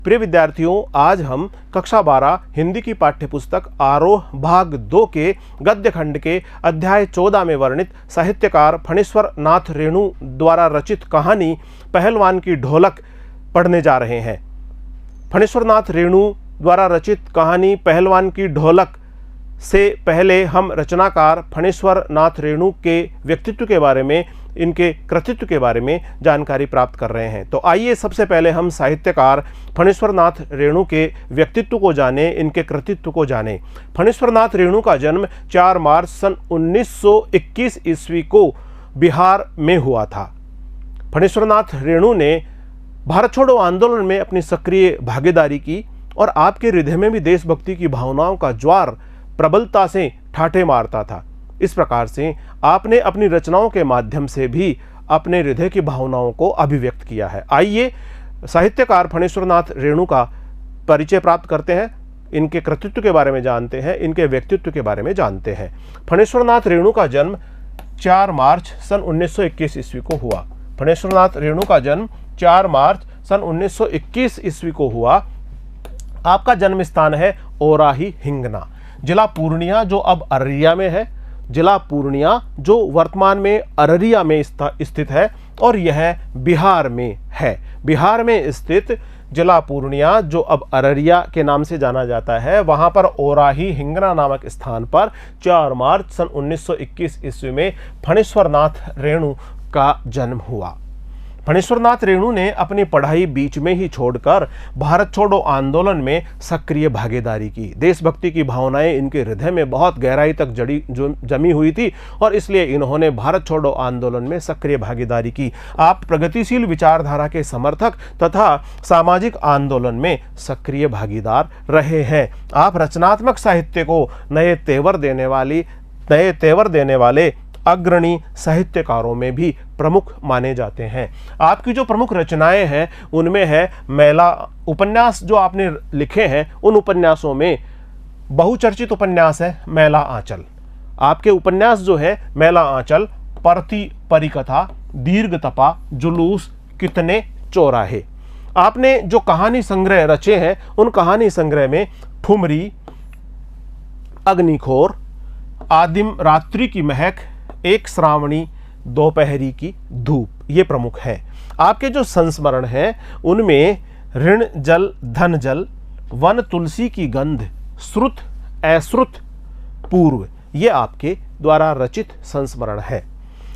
प्रिय विद्यार्थियों, आज हम कक्षा 12 हिंदी की पाठ्यपुस्तक आरोह भाग 2 के गद्य खंड के अध्याय 14 में वर्णित साहित्यकार फणीश्वर नाथ रेणु द्वारा रचित कहानी पहलवान की ढोलक पढ़ने जा रहे हैं। फणीश्वर नाथ रेणु द्वारा रचित कहानी पहलवान की ढोलक से पहले हम रचनाकार फणीश्वर नाथ रेणु के व्यक्तित्व के बारे में, इनके कृतित्व के बारे में जानकारी प्राप्त कर रहे हैं। तो आइए सबसे पहले हम साहित्यकार फणीश्वर नाथ रेणु के व्यक्तित्व को जाने, इनके कृतित्व को जाने। फणीश्वर नाथ रेणु का जन्म 4 मार्च सन 1921 ईस्वी को बिहार में हुआ था। फणीश्वर नाथ रेणु ने भारत छोड़ो आंदोलन में अपनी सक्रिय भागीदारी की और आपके हृदय में भी देशभक्ति की भावनाओं का ज्वार प्रबलता से ठाठे मारता था। इस प्रकार से आपने अपनी रचनाओं के माध्यम से भी अपने हृदय की भावनाओं को अभिव्यक्त किया है। आइए साहित्यकार फणीश्वर नाथ रेणु का परिचय प्राप्त करते हैं, इनके कृतित्व के बारे में जानते हैं, इनके व्यक्तित्व के बारे में जानते हैं। फणीश्वर नाथ रेणु का जन्म 4 मार्च सन 1921 ईस्वी को हुआ। फणीश्वर नाथ रेणु का जन्म 4 मार्च सन 1921 ईस्वी को हुआ। आपका जन्म स्थान है ओराही हिंगना, जिला पूर्णिया जो अब अररिया में है, जिला पूर्णिया जो वर्तमान में अररिया में स्थित है और यह बिहार में है। बिहार में स्थित जिला पूर्णिया जो अब अररिया के नाम से जाना जाता है, वहां पर ओराही हिंगना नामक स्थान पर 4 मार्च सन 1921 ईस्वी में फणीश्वर नाथ रेणु का जन्म हुआ। फणीश्वर नाथ रेणु ने अपनी पढ़ाई बीच में ही छोड़कर भारत छोड़ो आंदोलन में सक्रिय भागीदारी की। देशभक्ति की भावनाएं इनके हृदय में बहुत गहराई तक जमी हुई थी और इसलिए इन्होंने भारत छोड़ो आंदोलन में सक्रिय भागीदारी की। आप प्रगतिशील विचारधारा के समर्थक तथा सामाजिक आंदोलन में सक्रिय भागीदार रहे हैं। आप रचनात्मक साहित्य को नए तेवर देने वाले अग्रणी साहित्यकारों में भी प्रमुख माने जाते हैं। आपकी जो प्रमुख रचनाएं हैं उनमें है मेला उपन्यास जो आपने लिखे हैं, उन उपन्यासों में बहुचर्चित उपन्यास है मेला आंचल। आपके उपन्यास जो है मेला आंचल, परती परिकथा, दीर्घ तपा, जुलूस, कितने चौराहे। आपने जो कहानी संग्रह रचे हैं उन कहानी संग्रह में ठुमरी, अग्निखोर, आदिम रात्रि की महक, एक श्रावणी, दोपहरी की धूप, ये प्रमुख है। आपके जो संस्मरण हैं उनमें ऋण जल धन जल, वन तुलसी की गंध, श्रुत अश्रुत पूर्व, ये आपके द्वारा रचित संस्मरण है।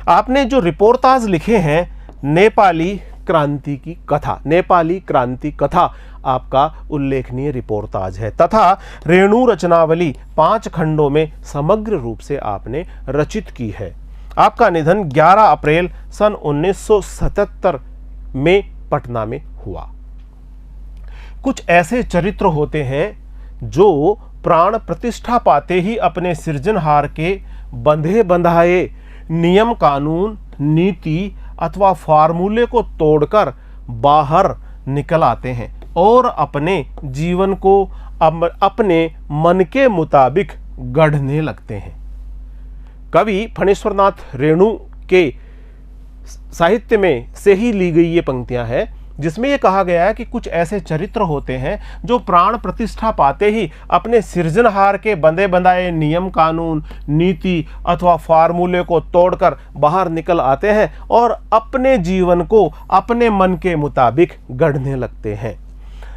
आपने जो रिपोर्टाज लिखे हैं नेपाली क्रांति की कथा, नेपाली क्रांति कथा आपका उल्लेखनीय रिपोर्टाज है तथा रेणु रचनावली 5 खंडों में समग्र रूप से आपने रचित की है। आपका निधन 11 अप्रैल सन 1977 में पटना में हुआ। कुछ ऐसे चरित्र होते हैं जो प्राण प्रतिष्ठा पाते ही अपने सृजनहार के बंधे बंधाए नियम कानून नीति अथवा फार्मूले को तोड़कर बाहर निकल आते हैं और अपने जीवन को अपने मन के मुताबिक गढ़ने लगते हैं। कवि फणीश्वर नाथ रेणु के साहित्य में से ही ली गई ये पंक्तियां हैं जिसमें ये कहा गया है कि कुछ ऐसे चरित्र होते हैं जो प्राण प्रतिष्ठा पाते ही अपने सृजनहार के बंधे बंधाए नियम कानून नीति अथवा फार्मूले को तोड़कर बाहर निकल आते हैं और अपने जीवन को अपने मन के मुताबिक गढ़ने लगते हैं।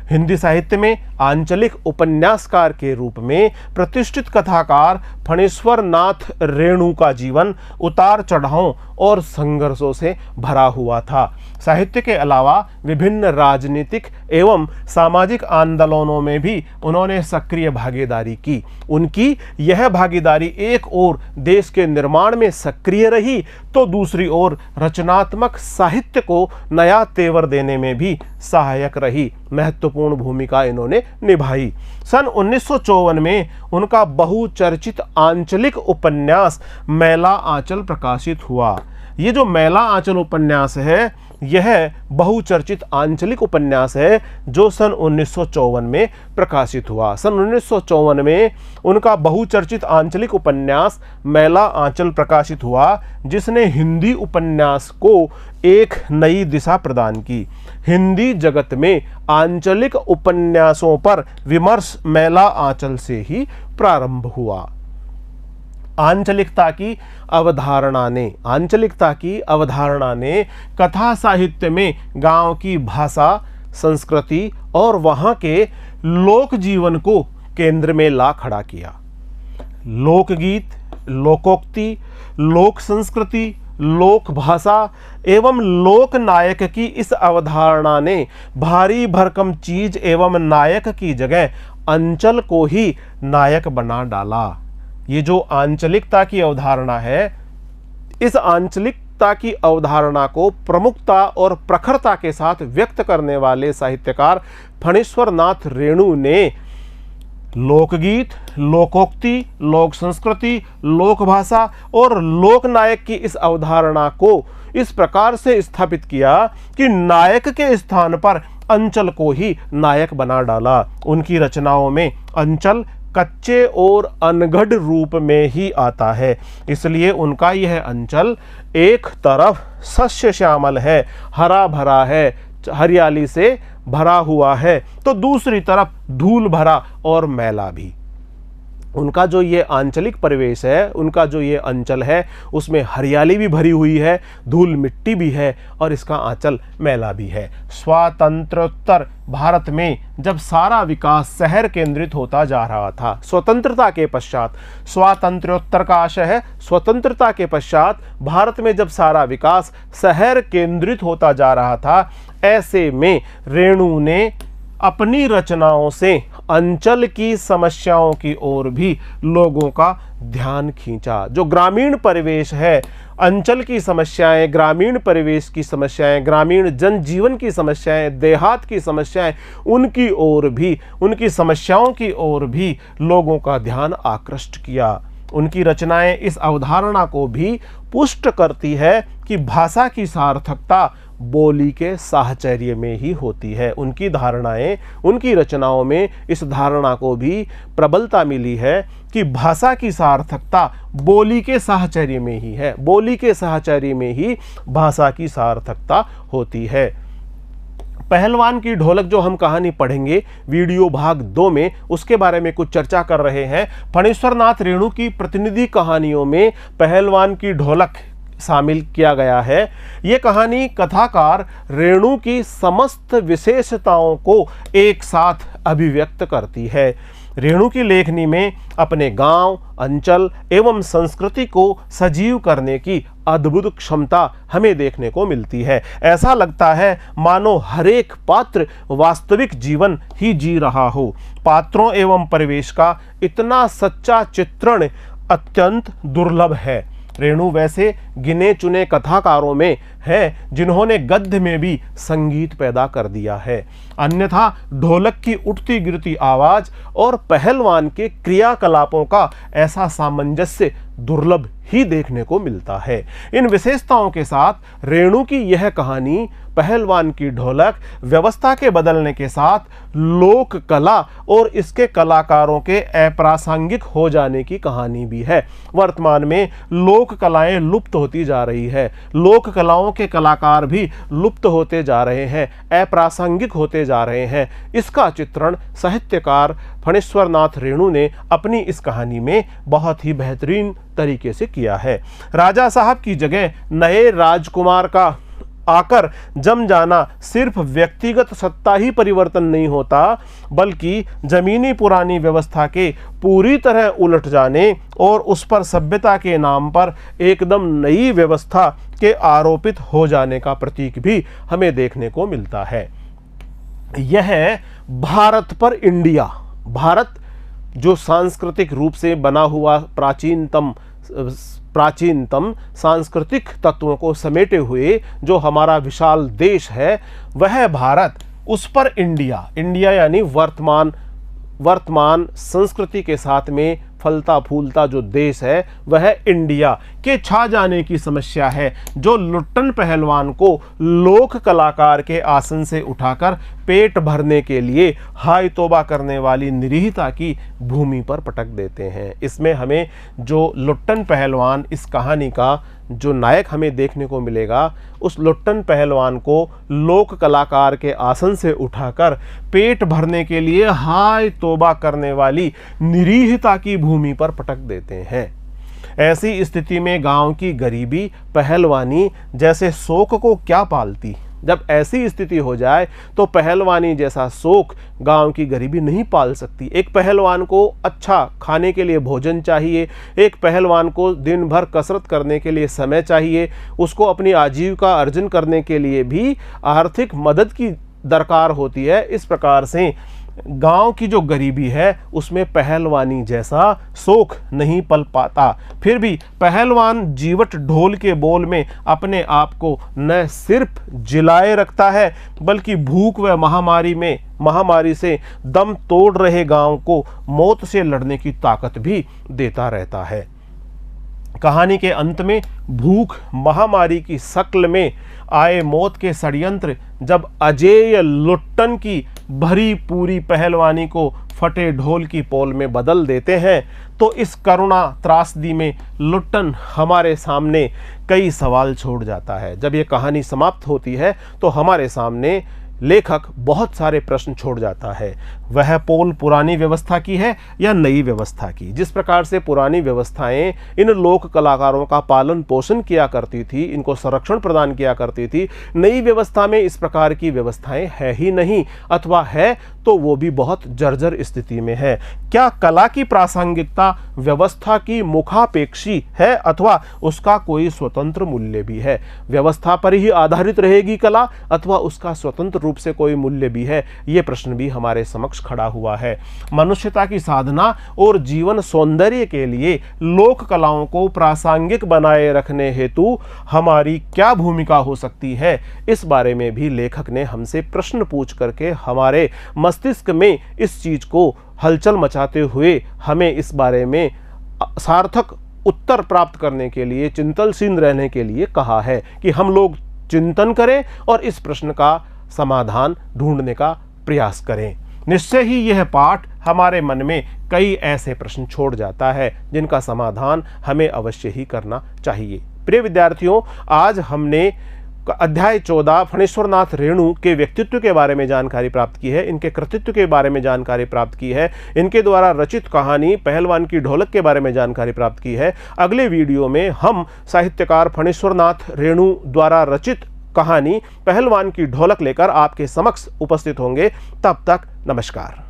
हिंदी साहित्य में आंचलिक उपन्यासकार के रूप में प्रतिष्ठित कथाकार फणीश्वर नाथ रेणु का जीवन उतार चढ़ावों और संघर्षों से भरा हुआ था। साहित्य के अलावा विभिन्न राजनीतिक एवं सामाजिक आंदोलनों में भी उन्होंने सक्रिय भागीदारी की। उनकी यह भागीदारी एक ओर देश के निर्माण में सक्रिय रही तो दूसरी ओर रचनात्मक साहित्य को नया तेवर देने में भी सहायक रही। महत्वपूर्ण भूमिका इन्होंने निभाई। सन 1954 में उनका बहुचर्चित आंचलिक उपन्यास मेला आंचल प्रकाशित हुआ। ये जो मैला आंचल उपन्यास है यह बहुचर्चित आंचलिक उपन्यास है जो सन 1954 में प्रकाशित हुआ। सन 1954 में उनका बहुचर्चित आंचलिक उपन्यास मैला आंचल प्रकाशित हुआ, जिसने हिंदी उपन्यास को एक नई दिशा प्रदान की। हिंदी जगत में आंचलिक उपन्यासों पर विमर्श मैला आंचल से ही प्रारंभ हुआ। आंचलिकता की अवधारणा ने कथा साहित्य में गांव की भाषा, संस्कृति और वहां के लोक जीवन को केंद्र में ला खड़ा किया। लोकगीत, लोकोक्ति, लोक संस्कृति, लोक भाषा एवं लोक नायक की इस अवधारणा ने भारी भरकम चीज एवं नायक की जगह अंचल को ही नायक बना डाला। ये जो आंचलिकता की अवधारणा है, इस आंचलिकता की अवधारणा को प्रमुखता और प्रखरता के साथ व्यक्त करने वाले साहित्यकार फणीश्वर नाथ रेणु ने लोकगीत, लोकोक्ति, लोक संस्कृति, लोक भाषा और लोकनायक की इस अवधारणा को इस प्रकार से स्थापित किया कि नायक के स्थान पर अंचल को ही नायक बना डाला। उनकी रचनाओं में अंचल कच्चे और अनगढ़ रूप में ही आता है, इसलिए उनका यह अंचल एक तरफ सस्य श्यामल है, हरा भरा है, हरियाली से भरा हुआ है, तो दूसरी तरफ धूल भरा और मैला भी। उनका जो ये आंचलिक परिवेश है, उनका जो ये अंचल है, उसमें हरियाली भी भरी हुई है, धूल मिट्टी भी है और इसका आंचल मैला भी है। स्वातंत्रोत्तर भारत में जब सारा विकास शहर केंद्रित होता जा रहा था, स्वतंत्रता के पश्चात, स्वातंत्र्योत्तर का आशय है स्वतंत्रता के पश्चात भारत में जब सारा विकास शहर केंद्रित होता जा रहा था, ऐसे में रेणु ने अपनी रचनाओं से अंचल की समस्याओं की ओर भी लोगों का ध्यान खींचा। जो ग्रामीण परिवेश है, अंचल की समस्याएं, ग्रामीण परिवेश की समस्याएं, ग्रामीण जनजीवन की समस्याएं, देहात की समस्याएं, उनकी ओर भी, उनकी समस्याओं की ओर भी लोगों का ध्यान आकृष्ट किया। उनकी रचनाएं इस अवधारणा को भी पुष्ट करती है कि भाषा की सार्थकता बोली के साहचर्य में ही होती है। उनकी धारणाएं, उनकी रचनाओं में इस धारणा को भी प्रबलता मिली है कि भाषा की सार्थकता बोली के साहचर्य में ही है, बोली के साहचर्य में ही भाषा की सार्थकता होती है। पहलवान की ढोलक जो हम कहानी पढ़ेंगे वीडियो भाग 2 में, उसके बारे में कुछ चर्चा कर रहे हैं। फणीश्वर नाथ रेणु की प्रतिनिधि कहानियों में पहलवान की ढोलक शामिल किया गया है। ये कहानी कथाकार रेणु की समस्त विशेषताओं को एक साथ अभिव्यक्त करती है। रेणु की लेखनी में अपने गांव, अंचल एवं संस्कृति को सजीव करने की अद्भुत क्षमता हमें देखने को मिलती है। ऐसा लगता है मानो हर एक पात्र वास्तविक जीवन ही जी रहा हो। पात्रों एवं परिवेश का इतना सच्चा चित्रण अत्यंत दुर्लभ है। रेणु वैसे गिने चुने कथाकारों में है जिन्होंने गद्य में भी संगीत पैदा कर दिया है। अन्यथा ढोलक की उठती गिरती आवाज और पहलवान के क्रियाकलापों का ऐसा सामंजस्य दुर्लभ ही देखने को मिलता है। इन विशेषताओं के साथ रेणु की यह कहानी पहलवान की ढोलक व्यवस्था के बदलने के साथ लोक कला और इसके कलाकारों के अप्रासंगिक हो जाने की कहानी भी है। वर्तमान में लोक कलाएं लुप्त होती जा रही है, लोक कलाओं के कलाकार भी लुप्त होते जा रहे हैं, अप्रासंगिक होते जा रहे हैं। इसका चित्रण साहित्यकार फणीश्वर नाथ रेणु ने अपनी इस कहानी में बहुत ही बेहतरीन तरीके से किया है। राजा साहब की जगह नए राजकुमार का आकर जम जाना सिर्फ व्यक्तिगत सत्ता ही परिवर्तन नहीं होता, बल्कि जमीनी पुरानी व्यवस्था के पूरी तरह उलट जाने और उस पर सभ्यता के नाम पर एकदम नई व्यवस्था के आरोपित हो जाने का प्रतीक भी हमें देखने को मिलता है। यह भारत पर इंडिया, भारत जो सांस्कृतिक रूप से बना हुआ प्राचीनतम सांस्कृतिक तत्वों को समेटे हुए जो हमारा विशाल देश है, वह भारत, उस पर इंडिया, इंडिया यानी वर्तमान संस्कृति के साथ में फलता फूलता जो देश है वह है इंडिया के छा जाने की समस्या है, जो लुट्टन पहलवान को लोक कलाकार के आसन से उठाकर पेट भरने के लिए हाय तौबा करने वाली निरीहता की भूमि पर पटक देते हैं। इसमें हमें जो लुट्टन पहलवान, इस कहानी का जो नायक हमें देखने को मिलेगा, उस लुट्टन पहलवान को लोक कलाकार के आसन से उठाकर पेट भरने के लिए हाय तौबा करने वाली निरीहता की भूमि पर पटक देते हैं। ऐसी स्थिति में गांव की गरीबी पहलवानी जैसे शोक को क्या पालती। जब ऐसी स्थिति हो जाए तो पहलवानी जैसा शोक गांव की गरीबी नहीं पाल सकती। एक पहलवान को अच्छा खाने के लिए भोजन चाहिए, एक पहलवान को दिन भर कसरत करने के लिए समय चाहिए, उसको अपनी आजीविका अर्जन करने के लिए भी आर्थिक मदद की दरकार होती है। इस प्रकार से गांव की जो गरीबी है उसमें पहलवानी जैसा शोक नहीं पल पाता। फिर भी पहलवान जीवट ढोल के बोल में अपने आप को न सिर्फ जिलाए रखता है बल्कि भूख व महामारी से दम तोड़ रहे गांव को मौत से लड़ने की ताकत भी देता रहता है। कहानी के अंत में भूख महामारी की शक्ल में आए मौत के षड्यंत्र जब अजेय लुट्टन की भरी पूरी पहलवानी को फटे ढोल की पोल में बदल देते हैं तो इस करुणा त्रासदी में लुट्टन हमारे सामने कई सवाल छोड़ जाता है। जब ये कहानी समाप्त होती है तो हमारे सामने लेखक बहुत सारे प्रश्न छोड़ जाता है। वह पोल पुरानी व्यवस्था की है या नई व्यवस्था की। जिस प्रकार से पुरानी व्यवस्थाएं इन लोक कलाकारों का पालन पोषण किया करती थी, इनको संरक्षण प्रदान किया करती थी, नई व्यवस्था में इस प्रकार की व्यवस्थाएं है ही नहीं, अथवा है तो वो भी बहुत जर्जर स्थिति में है। क्या कला की प्रासंगिकता व्यवस्था की मुखापेक्षी है अथवा उसका कोई स्वतंत्र मूल्य भी है? व्यवस्था पर ही आधारित रहेगी कला अथवा उसका स्वतंत्र रूप से कोई मूल्य भी है? ये प्रश्न भी हमारे समक्ष खड़ा हुआ है। मनुष्यता की साधना और जीवन सौंदर्य के लिए लोक कलाओं को प्रासंगिक बनाए रखने हेतु हमारी क्या भूमिका हो सकती है, इस बारे में भी लेखक ने हमसे प्रश्न पूछ करके हमारे मस्तिष्क में इस चीज को हलचल मचाते हुए हमें इस बारे में सार्थक उत्तर प्राप्त करने के लिए, चिंतनशील रहने के लिए कहा है कि हम लोग चिंतन करें और इस प्रश्न का समाधान ढूंढने का प्रयास करें। निश्चय ही यह पाठ हमारे मन में कई ऐसे प्रश्न छोड़ जाता है जिनका समाधान हमें अवश्य ही करना चाहिए। प्रिय विद्यार्थियों, आज हमने अध्याय 14 फणीश्वर नाथ रेणु के व्यक्तित्व के बारे में जानकारी प्राप्त की है, इनके कृतित्व के बारे में जानकारी प्राप्त की है, इनके द्वारा रचित कहानी पहलवान की ढोलक के बारे में जानकारी प्राप्त की है। अगले वीडियो में हम साहित्यकार फणीश्वर नाथ रेणु द्वारा रचित कहानी पहलवान की ढोलक लेकर आपके समक्ष उपस्थित होंगे। तब तक नमस्कार।